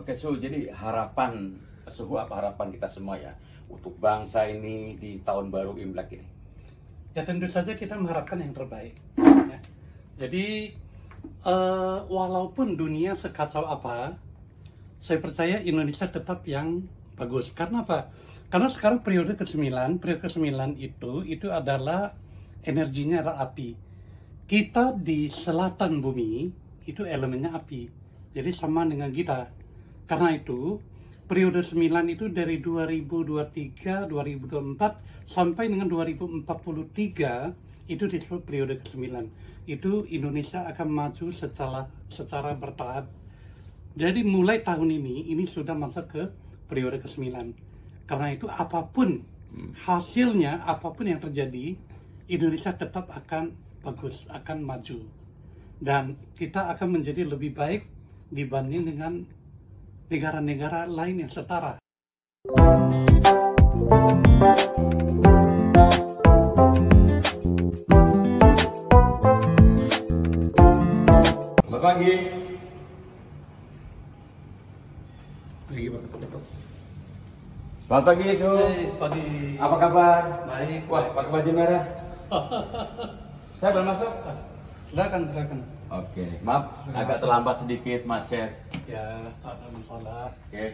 Oke, jadi harapan Suhu apa harapan kita semua ya untuk bangsa ini di tahun baru Imlek ini? Ya tentu saja kita mengharapkan yang terbaik. Ya. Jadi walaupun dunia sekacau apa, saya percaya Indonesia tetap yang bagus. Karena apa? Karena sekarang periode ke-9 itu adalah energinya adalah api. Kita di selatan bumi itu elemennya api. Jadi sama dengan kita. Karena itu periode 9 itu dari 2023, 2024 sampai dengan 2043 itu disebut periode ke-9. Itu Indonesia akan maju secara bertahap. Jadi mulai tahun ini sudah masuk ke periode ke-9. Karena itu apapun hasilnya, apapun yang terjadi, Indonesia tetap akan bagus, akan maju. Dan kita akan menjadi lebih baik dibanding dengan negara-negara lain yang setara. Selamat pagi. Selamat pagi, Su. Pagi. Apa kabar? Baik. Wah, pakai baju merah. Saya belum masuk. Silakan. Oke, maaf agak terlambat sedikit, macet. Ya, tak ada masalah. Oke,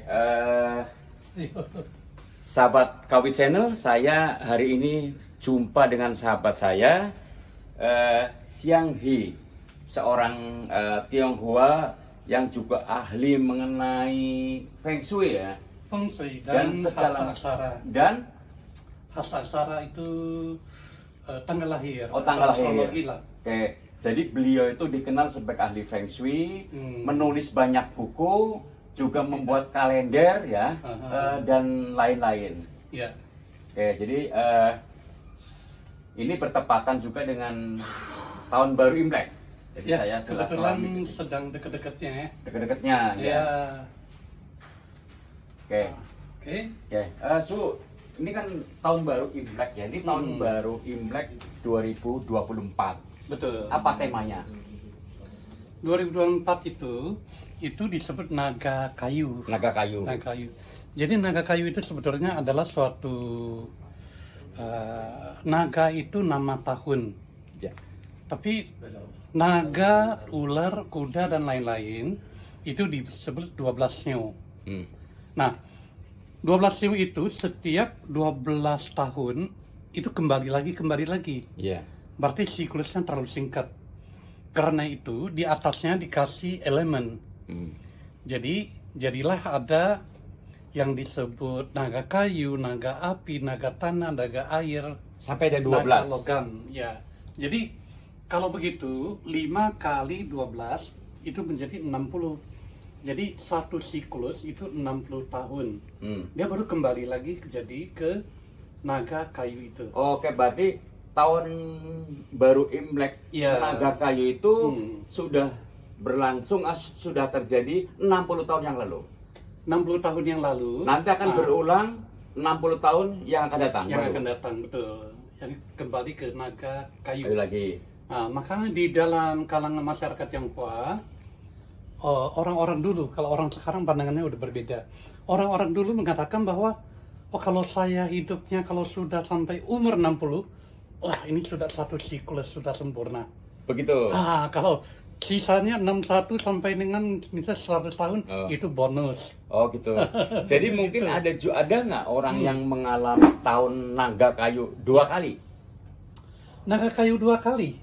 sahabat Kawit Channel, saya hari ini jumpa dengan sahabat saya, Xiang He, seorang Tionghoa yang juga ahli mengenai Feng Shui ya. Feng Shui dan segala aksara. Dan Hasta aksara itu tanggal lahir. oh, tanggal lahir. Astrologi lah. Oke, jadi beliau itu dikenal sebagai ahli Feng Shui, menulis banyak buku, juga membuat kalender ya, dan lain-lain. Ya. Oke, jadi ini bertepatan juga dengan tahun baru Imlek. Jadi Ya, saya kebetulan silaturahmi sedang deket-deketnya ya. deket-deketnya. Ya. Oke, Oke. Su, ini kan tahun baru Imlek ya. Ini tahun baru Imlek 2024. Betul. Apa temanya? 2024 itu disebut naga kayu. Naga kayu. Naga kayu. Jadi naga kayu itu sebetulnya adalah suatu naga itu nama tahun. Ya. Tapi naga, ular, kuda dan lain-lain itu disebut 12 Sio. Nah, 12 Sio itu setiap 12 tahun itu kembali lagi. Iya. Berarti siklusnya terlalu singkat. Karena itu di atasnya dikasih elemen. Jadi jadilah ada yang disebut naga kayu, naga api, naga tanah, naga air, Sampai ada 12. naga logam. Ya. Jadi kalau begitu 5 kali 12 itu menjadi 60. Jadi satu siklus itu 60 tahun. Dia baru kembali lagi jadi ke naga kayu itu. Oke, berarti tahun baru Imlek Ya. naga kayu itu sudah berlangsung, sudah terjadi 60 tahun yang lalu. 60 tahun yang lalu. Nanti akan berulang 60 tahun yang akan datang. Yang baru. akan datang, betul. Yang kembali ke naga kayu. Ayo lagi. Nah, makanya di dalam kalangan masyarakat Tionghoa, orang-orang dulu, kalau orang sekarang pandangannya udah berbeda. Orang-orang dulu mengatakan bahwa, kalau saya hidupnya kalau sudah sampai umur 60, wah ini sudah satu siklus, sudah sempurna. Begitu. Kalau sisanya 61 sampai dengan misalnya 100 tahun, itu bonus. Oh gitu. Jadi mungkin ada nggak orang yang mengalami tahun naga kayu 2 kali? Naga kayu 2 kali.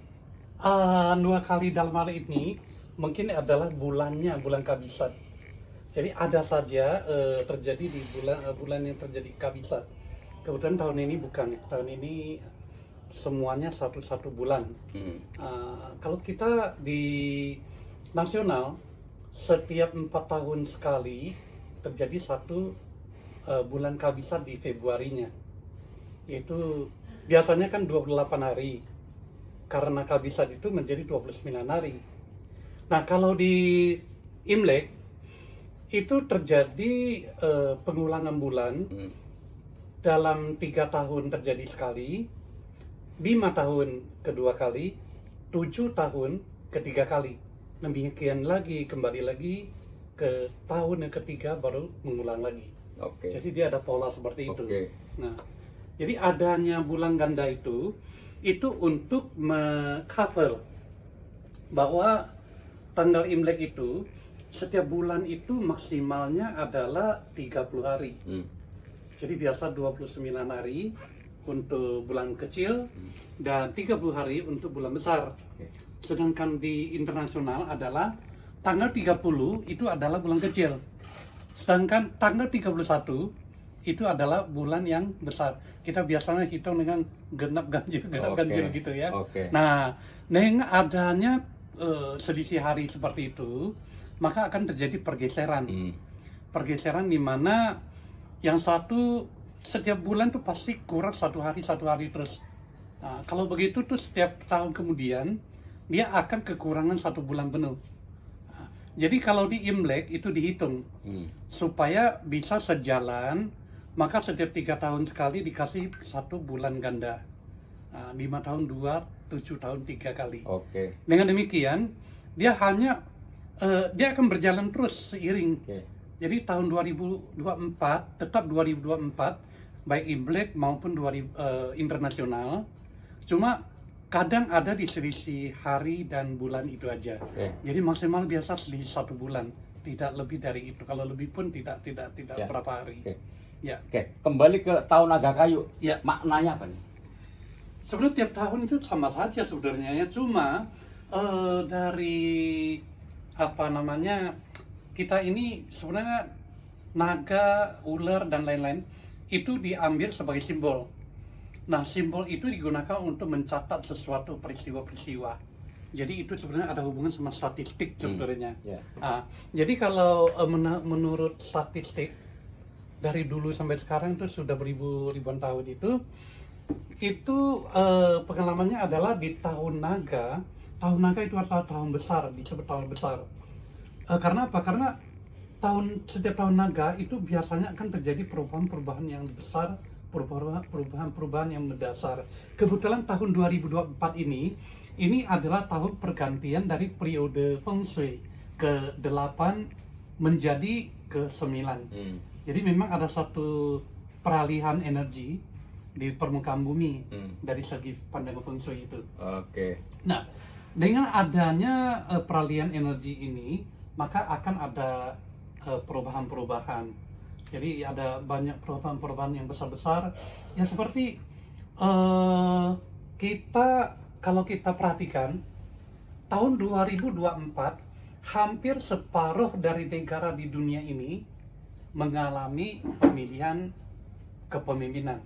2 kali dalam hal ini mungkin adalah bulan kabisat. Jadi ada saja terjadi di bulan yang terjadi kabisat. Kemudian tahun ini bukan. Tahun ini semuanya satu bulan. Kalau kita di nasional setiap 4 tahun sekali terjadi satu bulan kabisat di Februarinya. Itu biasanya kan 28 hari. Karena kabisat itu menjadi 29 hari. Nah, kalau di Imlek itu terjadi pengulangan bulan dalam 3 tahun terjadi sekali, 5 tahun kedua kali, 7 tahun ketiga kali. Demikian lagi, kembali lagi ke tahun yang ketiga baru mengulang lagi. Oke. Jadi dia ada pola seperti itu. Oke. Nah, jadi adanya bulan ganda itu untuk mengcover bahwa tanggal Imlek itu setiap bulan itu maksimalnya adalah 30 hari. Jadi biasa 29 hari untuk bulan kecil dan 30 hari untuk bulan besar. Sedangkan di internasional adalah tanggal 30 itu adalah bulan kecil. Sedangkan tanggal 31 itu adalah bulan yang besar. Kita biasanya hitung dengan genap ganjil gitu ya. Nah, dengan adanya selisih hari seperti itu, maka akan terjadi pergeseran. Pergeseran di mana yang satu setiap bulan tuh pasti kurang satu hari terus. Nah, kalau begitu tuh setiap tahun kemudian dia akan kekurangan satu bulan penuh. Nah, jadi kalau di Imlek itu dihitung supaya bisa sejalan, maka setiap 3 tahun sekali dikasih satu bulan ganda. 5 tahun 2, 7 tahun 3 kali. Dengan demikian dia hanya dia akan berjalan terus seiring. Jadi tahun 2024 tetap 2024 baik Imlek maupun internasional. Cuma kadang ada di selisih hari dan bulan itu aja. Jadi maksimal biasa selisih 1 bulan, tidak lebih dari itu. Kalau lebih pun tidak berapa hari. Kembali ke tahun naga kayu. Maknanya apa nih? Sebenarnya tiap tahun itu sama saja sebenarnya ya. Cuma dari apa namanya, kita ini sebenarnya naga, ular dan lain-lain itu diambil sebagai simbol. Nah, simbol itu digunakan untuk mencatat sesuatu peristiwa-peristiwa. Jadi itu sebenarnya ada hubungan sama statistik sebenarnya. Jadi kalau menurut statistik dari dulu sampai sekarang itu sudah ribuan tahun itu pengalamannya adalah di tahun naga. Tahun naga itu adalah tahun besar, disebut tahun besar. Karena apa? Karena setiap tahun naga itu biasanya akan terjadi perubahan-perubahan yang besar, perubahan-perubahan yang mendasar. Kebetulan tahun 2024 ini adalah tahun pergantian dari periode Feng Shui ke-8 menjadi ke-9. Jadi memang ada satu peralihan energi di permukaan bumi dari segi pandangan Feng Shui itu. Nah, dengan adanya peralihan energi ini, maka akan ada perubahan-perubahan. Jadi ada banyak perubahan-perubahan yang besar-besar. Ya seperti kalau kita perhatikan tahun 2024 hampir separuh dari negara di dunia ini mengalami pemilihan kepemimpinan.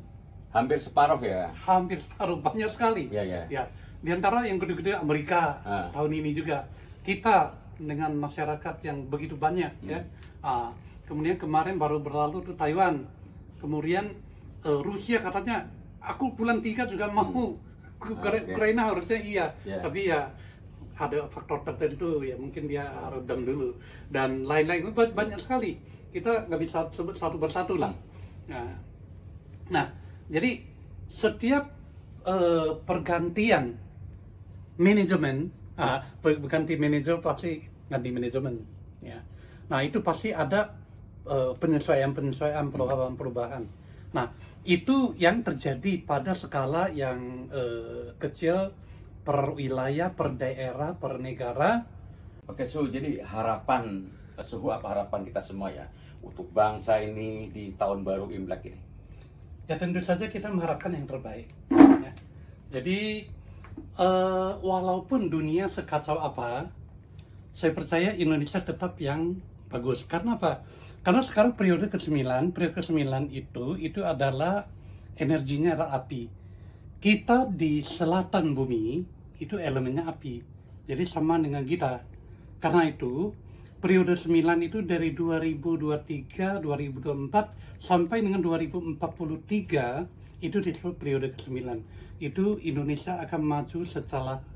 Hampir separuh ya? Hampir separuh, banyak sekali. Ya. Di antara yang gede-gede Amerika tahun ini juga. Kita dengan masyarakat yang begitu banyak ya. Kemudian kemarin baru berlalu tuh Taiwan. Kemudian Rusia katanya aku bulan 3 juga mau. Ukraina harusnya iya. Tapi ya ada faktor tertentu ya, mungkin dia redam dulu dan lain-lain, banyak sekali. Kita nggak bisa sebut satu persatu lah. Nah, jadi setiap pergantian manajemen, berganti manajer pasti ganti manajemen. Ya. Nah itu pasti ada penyesuaian, perubahan. Nah itu yang terjadi pada skala yang kecil, per wilayah, per daerah, per negara. Oke, jadi harapan Suhu, apa harapan kita semua ya untuk bangsa ini di tahun baru Imlek ini? Ya tentu saja kita mengharapkan yang terbaik. Ya. Jadi walaupun dunia sekacau apa, saya percaya Indonesia tetap yang bagus. Karena apa? Karena sekarang periode ke-9 itu adalah energinya adalah api. Kita di selatan bumi itu elemennya api. Jadi sama dengan kita. Karena itu periode 9 itu dari 2023, 2024 sampai dengan 2043 itu disebut periode ke-9. Itu Indonesia akan maju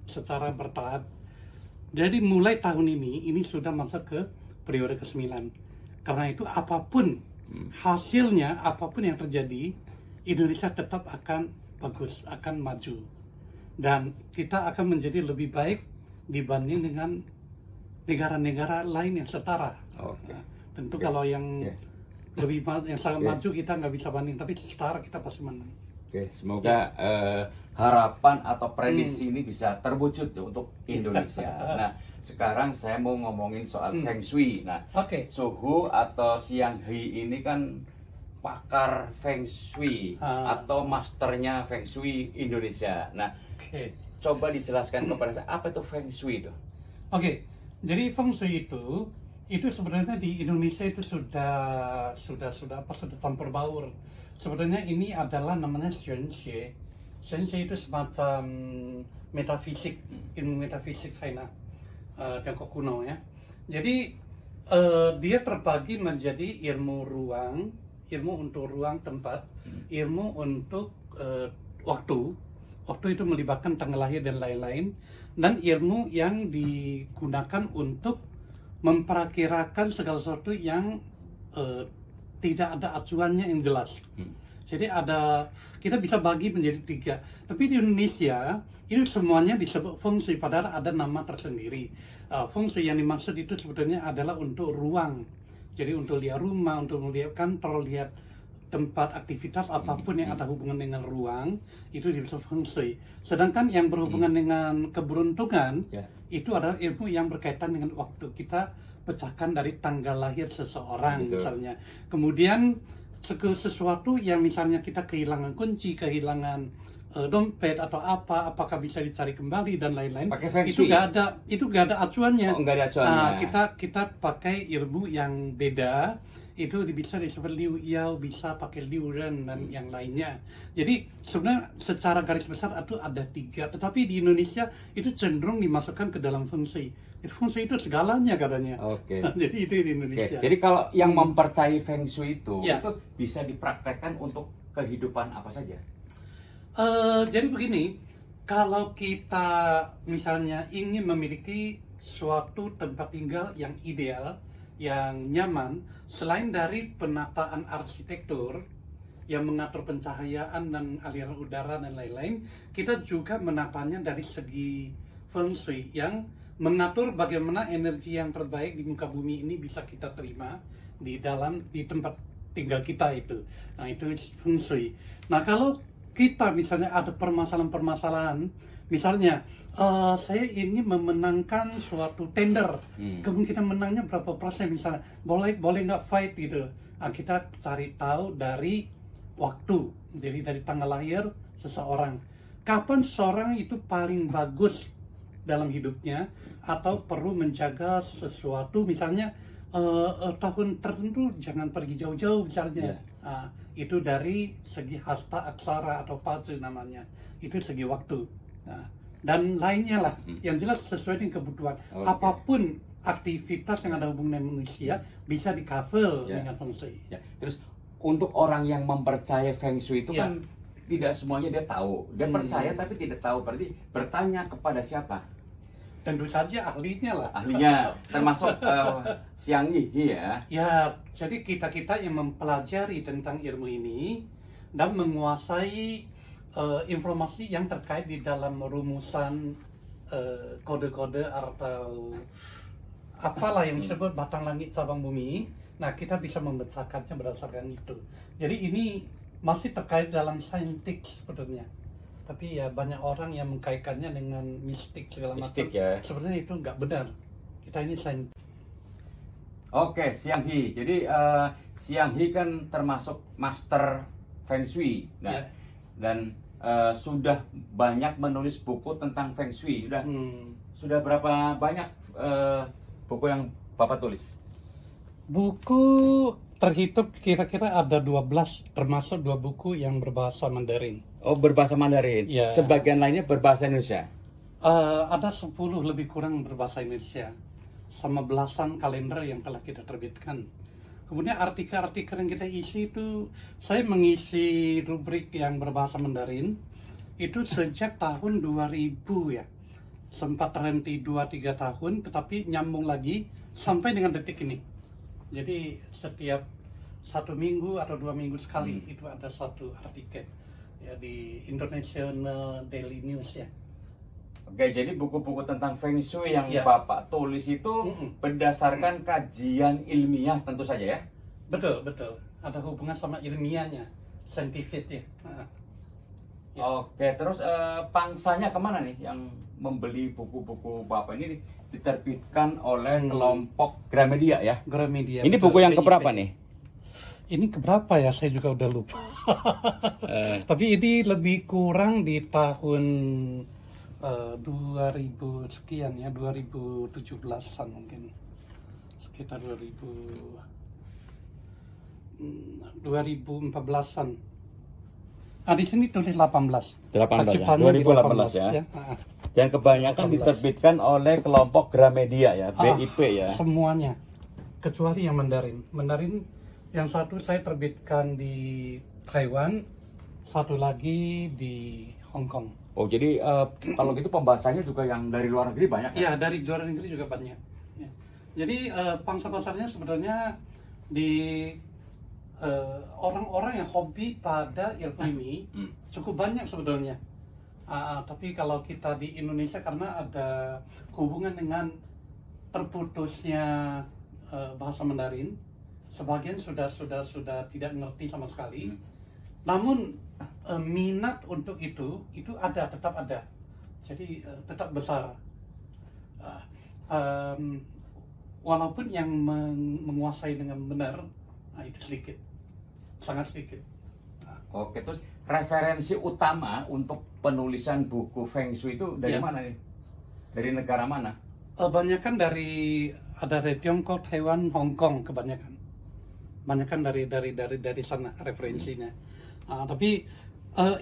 secara bertahap. Jadi mulai tahun ini sudah masuk ke periode ke-9. Karena itu apapun hasilnya, apapun yang terjadi, Indonesia tetap akan bagus, akan maju. Dan kita akan menjadi lebih baik dibanding dengan negara-negara lain yang setara. Oke. Nah, tentu kalau yang yang sangat Oke. maju kita nggak bisa banding, tapi setara kita pasti menang. Oke, semoga harapan atau prediksi ini bisa terwujud untuk Indonesia. Nah, sekarang saya mau ngomongin soal Feng Shui. Nah, Oke. Suhu atau Xiang He ini kan pakar Feng Shui atau masternya Feng Shui Indonesia. Nah, Oke. coba dijelaskan kepada saya apa itu Feng Shui itu? Oke, jadi Feng Shui itu sebenarnya di Indonesia itu sudah campur baur. Sebenarnya ini adalah namanya Xuanxue. Xuanxue itu semacam metafisik, ilmu metafisik China, Tiongkok kuno ya. Jadi dia terbagi menjadi ilmu ruang, ilmu untuk ruang tempat, ilmu untuk waktu. Waktu itu melibatkan tanggal lahir dan lain-lain, dan ilmu yang digunakan untuk memperakirakan segala sesuatu yang tidak ada acuannya yang jelas. Jadi kita bisa bagi menjadi 3. Tapi di Indonesia itu semuanya disebut Feng Shui, padahal ada nama tersendiri. Feng Shui yang dimaksud itu sebetulnya adalah untuk ruang. Jadi untuk lihat rumah, untuk melihat kantor, lihat tempat aktivitas apapun yang ada hubungan dengan ruang, itu disebut Feng Shui. Sedangkan yang berhubungan dengan keberuntungan, itu adalah ilmu yang berkaitan dengan waktu. Kita pecahkan dari tanggal lahir seseorang misalnya. Kemudian sesuatu yang misalnya kita kehilangan kunci, kehilangan dompet atau apakah bisa dicari kembali dan lain-lain. Itu nggak ada acuannya. Oh, nggak ada acuannya. Kita pakai ilmu yang beda. Itu bisa disebut Liu Yao, bisa pakai Liu Ren dan yang lainnya. Jadi sebenarnya secara garis besar itu ada 3, tetapi di Indonesia itu cenderung dimasukkan ke dalam Feng Shui. Feng Shui itu segalanya katanya. Oke. Jadi itu di Indonesia. Jadi kalau yang mempercayai Feng Shui itu bisa dipraktekkan untuk kehidupan apa saja? Jadi begini, kalau kita misalnya ingin memiliki suatu tempat tinggal yang ideal, yang nyaman, selain dari penataan arsitektur yang mengatur pencahayaan dan aliran udara dan lain-lain, kita juga menatanya dari segi Feng Shui yang mengatur bagaimana energi yang terbaik di muka bumi ini bisa kita terima di tempat tinggal kita itu. Nah, itu Feng Shui. Nah, kalau kita misalnya ada permasalahan-permasalahan, misalnya saya ingin memenangkan suatu tender, kemungkinan menangnya berapa persen misalnya, boleh nggak fight gitu. Nah, kita cari tahu dari waktu, jadi dari tanggal lahir seseorang, kapan seseorang itu paling bagus dalam hidupnya, atau perlu menjaga sesuatu misalnya tahun tertentu jangan pergi jauh-jauh misalnya. Itu dari segi hasta aksara atau pace namanya, itu segi waktu. Dan lainnya lah, yang jelas sesuai dengan kebutuhan. Apapun aktivitas yang ada hubungan dengan manusia bisa di cover dengan Feng Shui. Terus untuk orang yang mempercayai Feng Shui itu kan tidak semuanya dia tahu. Dia percaya tapi tidak tahu. Berarti bertanya kepada siapa? Tentu saja ahlinya lah. Ahlinya termasuk Xiang He ya. Ya, jadi kita yang mempelajari tentang ilmu ini dan menguasai informasi yang terkait di dalam rumusan kode-kode atau apalah yang disebut batang langit cabang bumi. Nah, kita bisa membacakannya berdasarkan itu. Jadi ini masih terkait dalam saintik sebetulnya. Tapi ya banyak orang yang mengkaitkannya dengan mistik segala macam. Sebenarnya itu nggak benar. Kita ini saintik. Oke, Xiang He. Jadi Xiang He kan termasuk master Feng Shui. Nah, dan sudah banyak menulis buku tentang Feng Shui. Sudah berapa banyak buku yang Bapak tulis? Buku terhitung kira-kira ada 12, termasuk 2 buku yang berbahasa Mandarin. Oh, berbahasa Mandarin. Ya. Sebagian lainnya berbahasa Indonesia. Ada 10 lebih kurang berbahasa Indonesia, sama belasan kalender yang telah kita terbitkan. Kemudian artikel-artikel yang kita isi itu, saya mengisi rubrik yang berbahasa Mandarin itu sejak tahun 2000 ya. Sempat terhenti 2-3 tahun, tetapi nyambung lagi sampai dengan detik ini. Jadi setiap 1 minggu atau 2 minggu sekali itu ada 1 artikel ya di International Daily News ya. Oke, jadi buku-buku tentang Feng Shui yang Ya. Bapak tulis itu berdasarkan kajian ilmiah tentu saja ya? Betul, betul. Ada hubungan sama ilmiahnya, saintifik ya. Ya. Oke, terus pangsanya kemana nih yang membeli buku-buku Bapak ini diterbitkan oleh kelompok Gramedia ya? Gramedia. Ini betul, buku yang BIP. keberapa nih? Ini keberapa ya? Saya juga udah lupa. Tapi ini lebih kurang di tahun 2000 sekian ya, 2017-an mungkin. Sekitar 2014-an. Di sini tulis 18. 18 ya, Terciptanya di 2018 ya. Dan kebanyakan 18. diterbitkan oleh kelompok Gramedia ya, BIP ya. Semuanya. Kecuali yang Mandarin. Mandarin yang satu saya terbitkan di Taiwan, satu lagi di Hong Kong. Oh, jadi kalau gitu pembahasannya juga yang dari luar negeri banyak ya? Iya, dari luar negeri juga banyak. Ya. Jadi pangsa pasarnya sebenarnya di orang-orang yang hobi pada ilmu ini cukup banyak sebetulnya. Tapi kalau kita di Indonesia karena ada hubungan dengan terputusnya bahasa Mandarin, sebagian sudah tidak ngerti sama sekali. Namun minat untuk itu tetap ada. Jadi tetap besar. Walaupun yang menguasai dengan benar itu sedikit, sangat sedikit. Oke, terus referensi utama untuk penulisan buku Feng Shui itu dari mana nih? Dari negara mana? Kebanyakan dari Tiongkok, Taiwan, Hong Kong kebanyakan. Banyakan dari sana referensinya. Tapi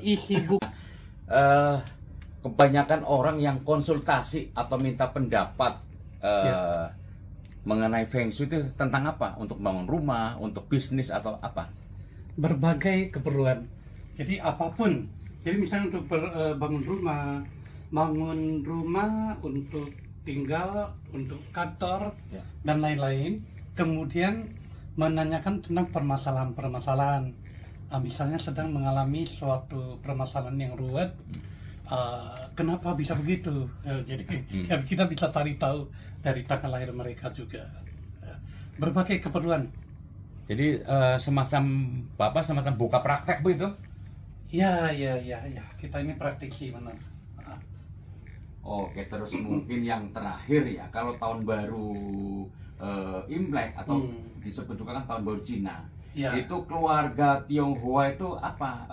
isi buku kebanyakan orang yang konsultasi atau minta pendapat mengenai Feng Shui itu tentang apa? Untuk bangun rumah, untuk bisnis atau apa? berbagai keperluan. Jadi apapun. Jadi misalnya untuk bangun rumah untuk tinggal, untuk kantor dan lain-lain. Kemudian menanyakan tentang permasalahan-permasalahan. Misalnya sedang mengalami suatu permasalahan yang ruwet, kenapa bisa begitu? Jadi kita bisa cari tahu dari tanggal lahir mereka juga. Berbagai keperluan. Jadi semacam Bapak semacam buka praktek begitu? Ya. Kita ini praktisi benar. Oke, terus mungkin yang terakhir ya, kalau tahun baru Imlek atau disebut juga kan tahun baru Cina, itu keluarga Tionghoa itu apa?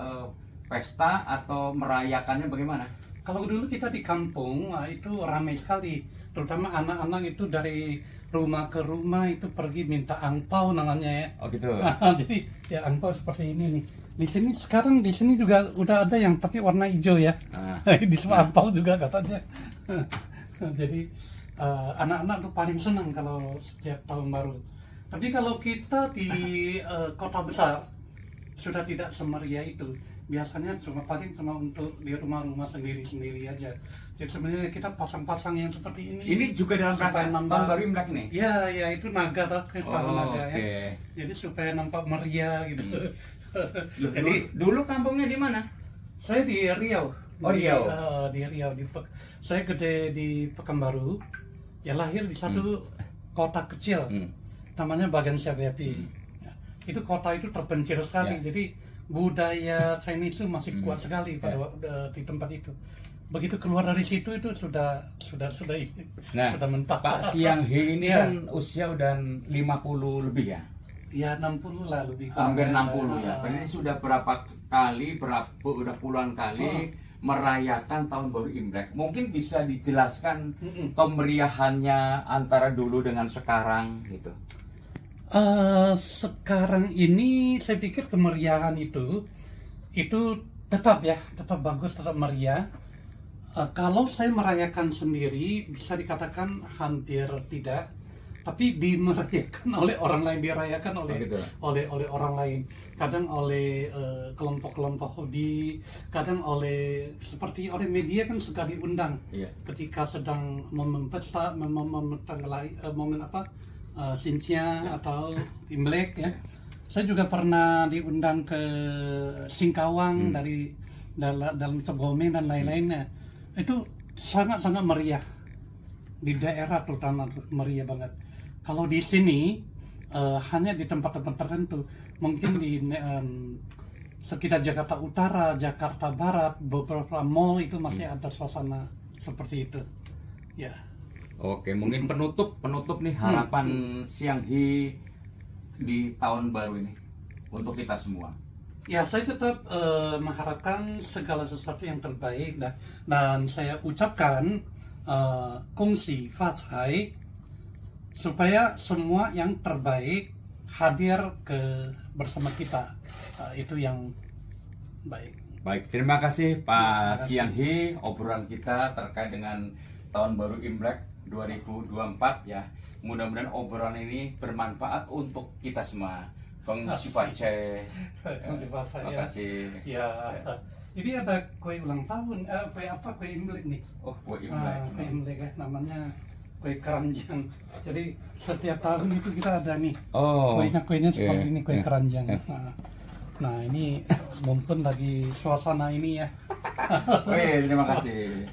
Pesta atau merayakannya bagaimana? Kalau dulu kita di kampung itu ramai sekali, terutama anak-anak itu dari rumah ke rumah itu pergi minta angpau namanya ya. Oh gitu. Jadi ya angpau seperti ini nih. Sekarang di sini juga udah ada yang tapi warna hijau ya. Di semua angpau juga katanya. Jadi anak-anak tuh paling senang kalau setiap tahun baru. Tapi kalau kita di kota besar sudah tidak semeriah itu. Biasanya paling cuma untuk di rumah-rumah sendiri-sendiri aja. Jadi sebenarnya kita pasang-pasang yang seperti ini. Ini juga dalam rangka tahun baru Imlek nih? Ya itu naga naga ya. Jadi supaya nampak meriah gitu. Jadi dulu kampungnya di mana? Saya di Riau. Oh Riau. Di Riau. Saya gede di Pekanbaru. Ya lahir di satu kota kecil. Namanya Bagan Siabeapi. Itu kota itu terpencil sekali. Jadi budaya Chinese itu masih kuat sekali pada di tempat itu. Begitu keluar dari situ itu sudah mentok. Pak Siang He ini kan usia udah 50 lebih ya? Ya 60 lah lebih. Hampir 60 ya. Berarti sudah berapa kali, udah puluhan kali merayakan tahun baru Imlek. Mungkin bisa dijelaskan kemeriahannya antara dulu dengan sekarang gitu. Sekarang ini saya pikir kemeriahan itu tetap bagus, tetap meriah. Kalau saya merayakan sendiri bisa dikatakan hampir tidak, tapi dimerayakan oleh orang lain, dirayakan oleh orang lain. Kadang oleh kelompok-kelompok hobi, kadang seperti oleh media kan suka diundang ketika sedang momen pesta, momen Xinjia atau Imlek ya. Saya juga pernah diundang ke Singkawang dalam Sebome dan lain-lainnya. Itu sangat-sangat meriah. Di daerah terutama meriah banget. Kalau di sini hanya di tempat-tempat tertentu, mungkin di sekitar Jakarta Utara, Jakarta Barat, beberapa mall itu masih ada suasana seperti itu. Ya. Oke, mungkin penutup nih harapan Siang He di tahun baru ini untuk kita semua. Ya, saya tetap mengharapkan segala sesuatu yang terbaik dan saya ucapkan kongsi facai supaya semua yang terbaik hadir bersama kita. Itu yang baik. Baik, terima kasih Pak Siang He, obrolan kita terkait dengan tahun baru Imlek 2024 ya. Mudah-mudahan obrolan ini bermanfaat untuk kita semua. Bang Siface. Terima kasih. Ya. Ini ada kue ulang tahun, kue apa? Kue Imlek nih. Oh, kue Imlek. Kue Imlek ya, namanya kue keranjang. Jadi setiap tahun itu kita ada nih. Oh. Kuenya seperti ini, kue keranjang. Nah, ini mumpun lagi suasana ini ya. Terima kasih.